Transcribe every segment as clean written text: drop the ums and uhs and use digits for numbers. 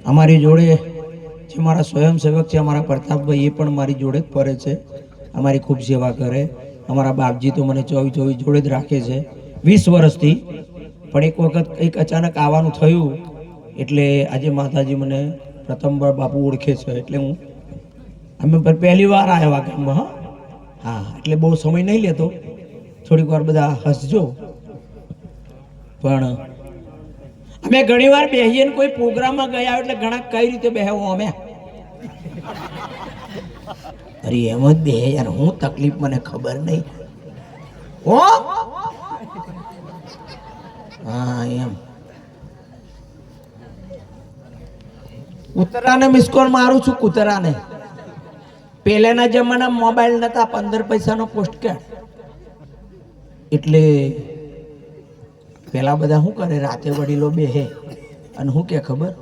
અમારી જોડે જે મારા સ્વયંસેવક છે અમારા પ્રતાપભાઈ એ પણ મારી જોડે જ ફરે છે, અમારી ખૂબ સેવા કરે. અમારા બાપજી તો મને 24/24 જોડે જ રાખે છે 20 વર્ષથી. પણ એક વખત કંઈક અચાનક આવવાનું થયું એટલે આજે માતાજી મને પ્રથમવાર બાપુ ઓળખે છે એટલે હું અમે પહેલી વાર આવ્યા ગામમાં. હા એટલે બહુ સમય નહીં લેતો, થોડીક વાર બધા હસજો. પણ અમે ઘણી વાર બેહીએ ને કોઈ પ્રોગ્રામમાં ગયા એટલે ઘણા કઈ રીતે બેહવો અમે અરે એમ જ બે યાર, હું તકલીફ મને ખબર નહીં હો. હા એમ કૂતરાને મિસ કોલ મારું છું. કૂતરાને પહેલાના જમાના મોબાઈલ નતા, 15 પૈસાનો પોસ્ટકાર્ડ. એટલે પેલા બધા શું કરે, રાતે વડીલો બેહે અને શું કે ખબર,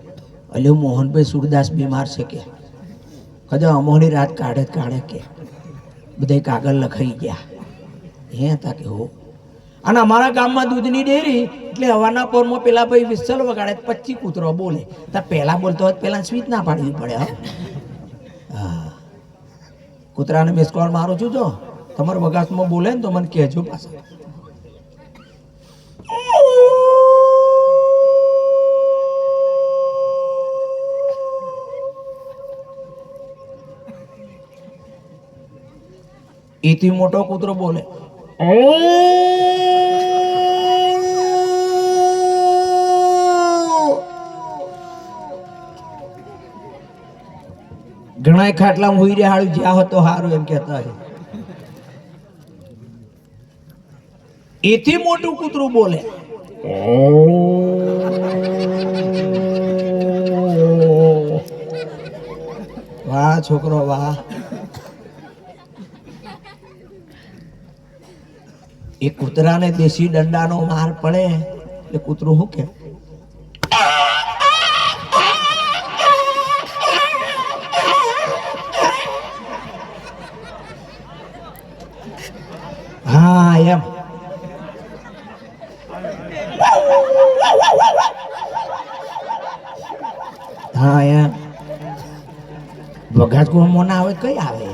અલ્યો મોહનભાઈ સુરદાસ બીમાર છે કે કદા અમોની રાત કાઢે કે બધા કાગળ લખાઈ ગયા હે હતા કે હો. અને અમારા ગામમાં દૂધની ડેરી એટલે હવાના પોરમાં પેલા ભાઈ વિસલ વગાડે 25 કૂતરો બોલે. તો પહેલા બોલતો હોય પેલા સ્વીચ ના પાડવી પડે. હા કૂતરાને મિસ કોલ મારું છું. જો તમારા વગાસમાં બોલે ને તો મને કહેજો પાછા. એથી મોટો કૂતરો બોલે ઘણા ખાટલા હોઈ રહ્યા હાડું જ્યાં હતો હારું એમ કહેતા હોય. એથી મોટું કૂતરું બોલે વાહ છોકરો વાહ. એ કૂતરાને દેશી દંડાનો માર પડે એટલે કૂતરું શું કે હા એમ. હા એમ વગાસ કોમો ના આવે કઈ આવે.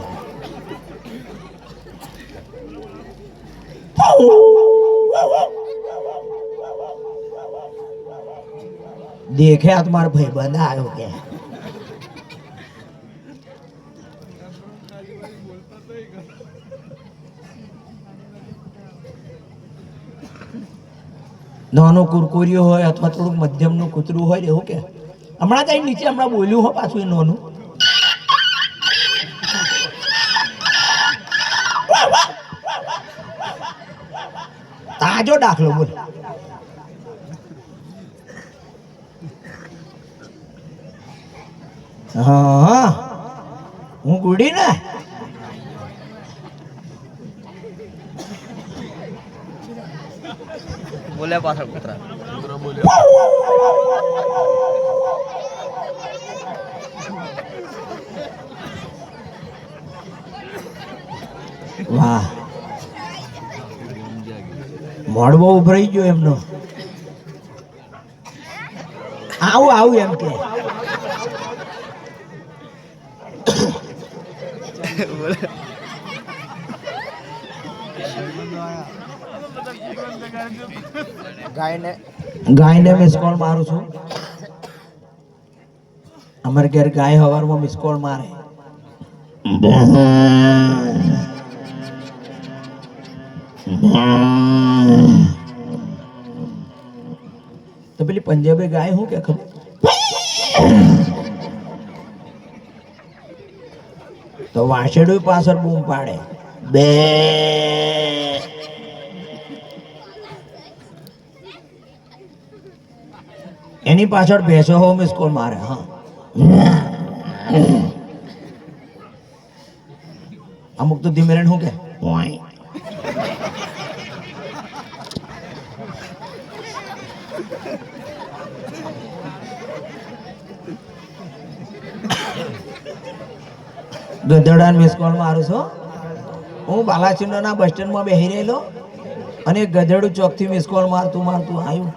દેખે આ તમારો ભાઈ બંધ આવ્યો કે નાનો કુરકુરિયો હોય અથવા થોડુંક મધ્યમનું કૂતરું હોય એવું કે હમણાં કઈ નીચે હમણાં બોલ્યું હો પાછું એ નાનું. તાજો દાખલો બોલ. હા હું ગુડી ને બોલ્યા પાછળ કૂતરા વાહ મોડવો ઉભરાઈ ગયો એમનો. આવું એમ કે ગાયને મિસ કોલ મારું છું. અમારે ઘેર ગાય હવારમાં મિસ કોલ મારે. તો પેલી પંજાબી ગાય હું કે ખબર, તો વાંસેડું પાછળ બૂમ પાડે બે. એની પાછળ ભેંસો હો મિસ કોલ મારે. હા અમુક તો ધીમે શું કે ગધેડા મિસ કોલ મારું છું. હું બાલાચિંડોના બસ સ્ટેન્ડમાં બેસી રહેલો અને ગધેડું ચોકથી મિસ કોલ મારતું આવ્યું.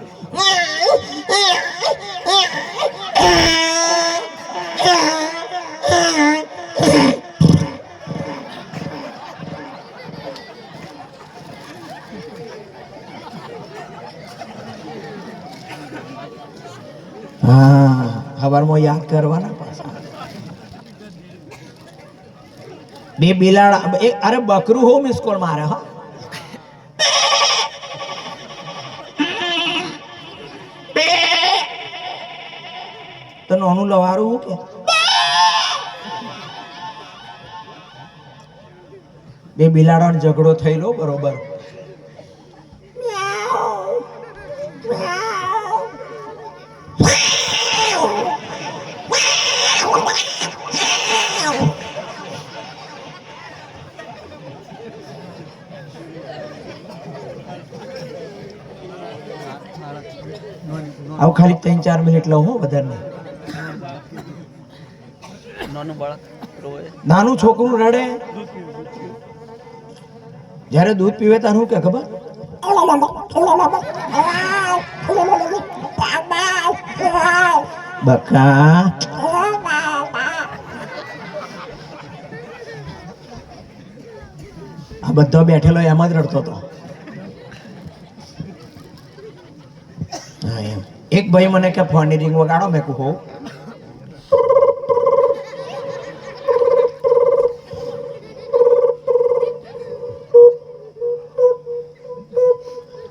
હા સવારમાં યાદ કરવાના પાછા. બે બિલાડા અરે બકરું હો મિસ કોલ મારે. હા તો નોનું લવારું કે બે બિલાડાનો ઝઘડો થયેલો બરોબર. આવું ખાલી 3-4 મિનિટ લઉં હો વધારે નહીં. નાનું છોકરું રડે જ્યારે દૂધ પીવે તાર શું કે ખબર? બકા આ બધો બેઠેલો એમ જ રડતો હતો. એક ભાઈ મને કે ફોનની રિંગ વગાડો. મેં કહું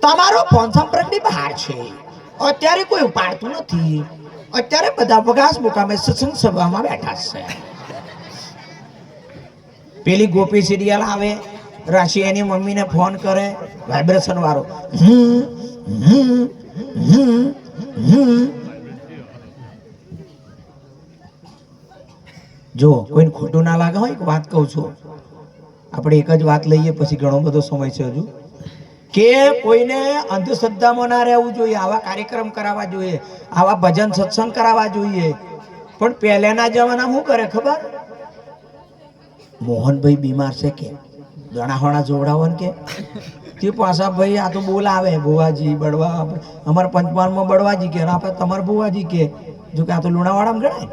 તમારો ફોન સંપર્કની બહાર છે, અત્યારે કોઈ ઉપાડતું નથી, અત્યારે બધા વગાસ મુકામે સત્સંગ સભામાં બેઠા છે. પેલી ગોપી સિરિયલ આવે, રાશિ એની મમ્મીને ફોન કરે, વાઇબ્રેશન વાળો. જો કોઈને ખોટું ના લાગે હોય વાત કહું છું. આપણે એક જ વાત લઈએ પછી ઘણો બધો સમય છે હજુ. કે કોઈને અંધશ્રદ્ધામાં ના રહેવું જોઈએ, આવા કાર્યક્રમ કરાવવા જોઈએ, આવા ભજન સત્સંગ કરાવવા જોઈએ. પણ પહેલાના જમાના શું કરે ખબર? મોહનભાઈ બીમાર છે કે દણાહોણા જોવડાવો ને કે તે પાછા ભાઈ આ તો બોલાવે બુવાજી બળવા. અમારા પંચમહાલમાં બળવાજી કે આપણે તમારા બુવાજી કે જો કે આ તો લુણાવાડામાં ગણાય.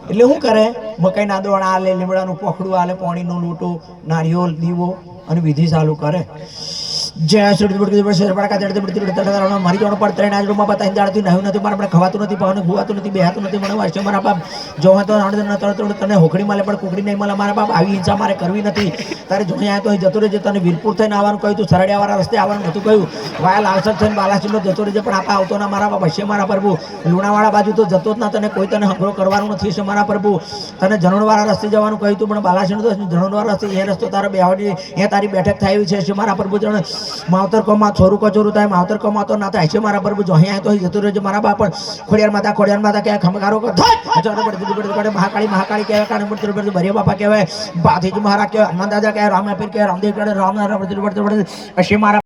એટલે શું કરે? મકાઈના દોણા આલે, લીમડાનું પોખડું આલે, પાણીનો લોટો, નારિયેળ, દીવો અને વિધિ ચાલુ કરે. જય શ્રી મારી જોડો પર ત્રણ આજમાં બતા હિંદાડતી નહ્યું નથી, મારે ખવાતું નથી, પાવાનું ખોવાતું નથી, બેહાતું નથી. મને વાંચો મારા બાપ જો તો તને હોકડી મળે પણ કુકડી નહીં મળે. મારા બાપ આવી હિંસા મારે કરવી નથી. તારે જોયા તો જતો રહેજે. તને વીરપુર થઈને આવવાનું કહ્યું તું, સરડિયાવાળા રસ્તે આવવાનું નતું કહ્યું. વાયા લાલસર થઈને બાલાસીનો જતો રહેજે. પણ આપણા આવતો ના મારા બાપ હશે મારા પ્રભુ. લુણાવાડા બાજુ તો જતો જ ના, તને કોઈ તને હંભળો કરવાનું નથી હશે મારા પ્રભુ. તને જણોડવાળા રસ્તે જવાનું કહ્યું તું પણ બાલાસીનો તો જણોડવાળા રસ્તે એ રસ્તો તારો બેહવાની એ તારી બેઠક થાય એવી છે મારા પ્રભુ. જણ માવતર કોમાં છોરું કચોરું થાય, માવતર કોમાં તો ના થાય છે મારા પ્રભુ. જો અહીંયા તો જતું રહેજો મારા બાપ. પણ ખોડિયાર માતા કે ખમકારો મહાકાળી મહાકાળી કહેવાય, કારણ ભરિયા બાપા કહેવાય, ભાથીજી મહારાજ કહેવાય, હનુમાન દાદા કહેવાય, રામ પીર કહેવાય, રામદેવ કહેવાય, રામ અશી મારા